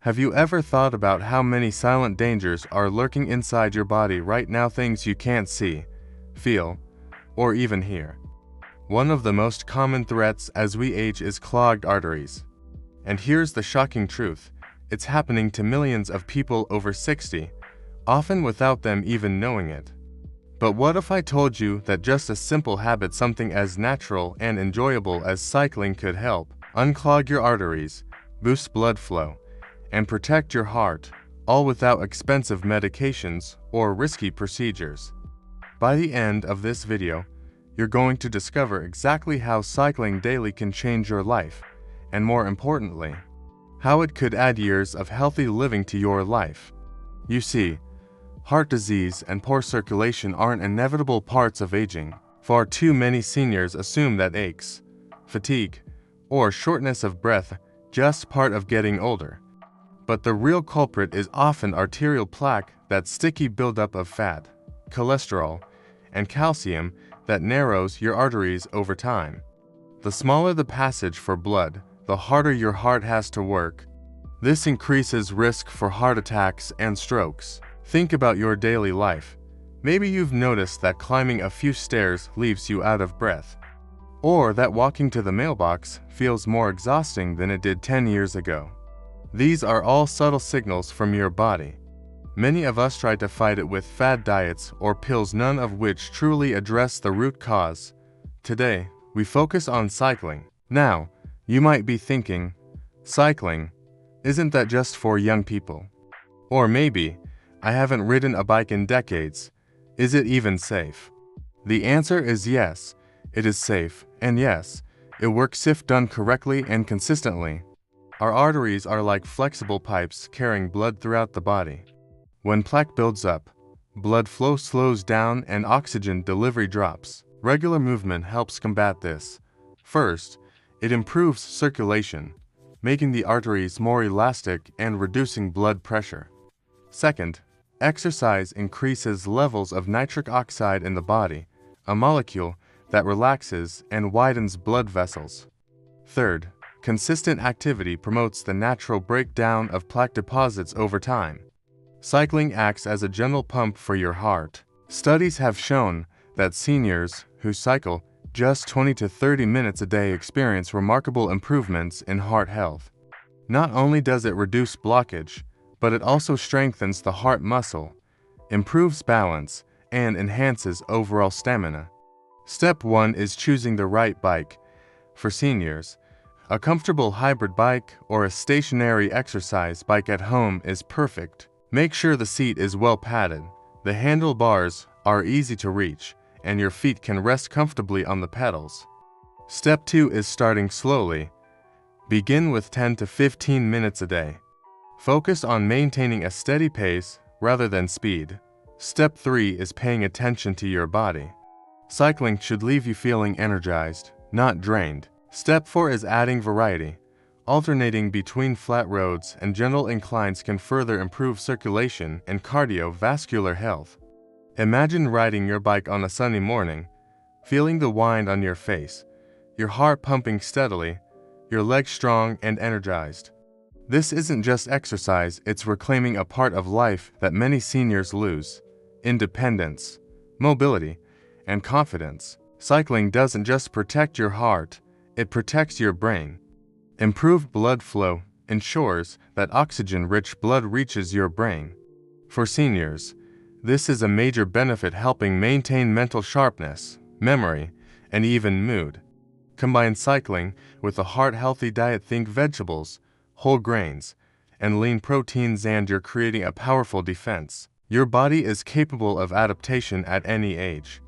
Have you ever thought about how many silent dangers are lurking inside your body right now, things you can't see, feel, or even hear? One of the most common threats as we age is clogged arteries. And here's the shocking truth: it's happening to millions of people over 60, often without them even knowing it. But what if I told you that just a simple habit, something as natural and enjoyable as cycling, could help unclog your arteries, boost blood flow, and protect your heart, all without expensive medications or risky procedures? By the end of this video, you're going to discover exactly how cycling daily can change your life, and more importantly, how it could add years of healthy living to your life. You see, heart disease and poor circulation aren't inevitable parts of aging. Far too many seniors assume that aches, fatigue, or shortness of breath just part of getting older. But the real culprit is often arterial plaque, that sticky buildup of fat, cholesterol, and calcium that narrows your arteries over time. The smaller the passage for blood, the harder your heart has to work. This increases risk for heart attacks and strokes. Think about your daily life. Maybe you've noticed that climbing a few stairs leaves you out of breath, or that walking to the mailbox feels more exhausting than it did 10 years ago. These are all subtle signals from your body. Many of us try to fight it with fad diets or pills, none of which truly address the root cause. Today, we focus on cycling. Now, you might be thinking, cycling, isn't that just for young people? Or maybe, I haven't ridden a bike in decades. Is it even safe? The answer is yes, it is safe, and yes, it works if done correctly and consistently. Our arteries are like flexible pipes carrying blood throughout the body. When plaque builds up, blood flow slows down and oxygen delivery drops. Regular movement helps combat this. First, it improves circulation, making the arteries more elastic and reducing blood pressure. Second, exercise increases levels of nitric oxide in the body, a molecule that relaxes and widens blood vessels. Third, consistent activity promotes the natural breakdown of plaque deposits over time. Cycling acts as a gentle pump for your heart. Studies have shown that seniors who cycle just 20 to 30 minutes a day experience remarkable improvements in heart health. Not only does it reduce blockage, but it also strengthens the heart muscle, improves balance, and enhances overall stamina. Step 1 is choosing the right bike. For seniors, a comfortable hybrid bike or a stationary exercise bike at home is perfect. Make sure the seat is well padded, the handlebars are easy to reach, and your feet can rest comfortably on the pedals. Step 2 is starting slowly. Begin with 10 to 15 minutes a day. Focus on maintaining a steady pace rather than speed. Step 3 is paying attention to your body. Cycling should leave you feeling energized, not drained. Step 4 is adding variety. Alternating between flat roads and gentle inclines can further improve circulation and cardiovascular health. Imagine riding your bike on a sunny morning, feeling the wind on your face, your heart pumping steadily, your legs strong and energized. This isn't just exercise, it's reclaiming a part of life that many seniors lose: independence, mobility, and confidence. Cycling doesn't just protect your heart, it protects your brain. Improved blood flow ensures that oxygen-rich blood reaches your brain. For seniors, this is a major benefit, helping maintain mental sharpness, memory, and even mood. Combine cycling with a heart-healthy diet. Think vegetables, whole grains, and lean proteins, and you're creating a powerful defense. Your body is capable of adaptation at any age.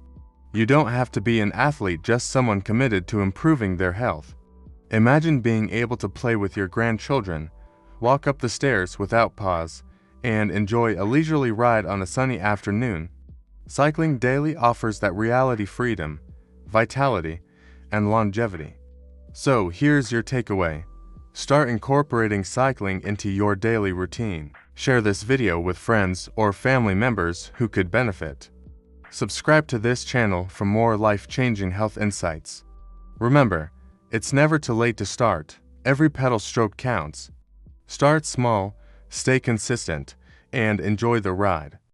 You don't have to be an athlete, just someone committed to improving their health. Imagine being able to play with your grandchildren, walk up the stairs without pause, and enjoy a leisurely ride on a sunny afternoon. Cycling daily offers that reality: freedom, vitality, and longevity. So here's your takeaway. Start incorporating cycling into your daily routine. Share this video with friends or family members who could benefit. Subscribe to this channel for more life-changing health insights. Remember, it's never too late to start. Every pedal stroke counts. Start small, Stay consistent and enjoy the ride.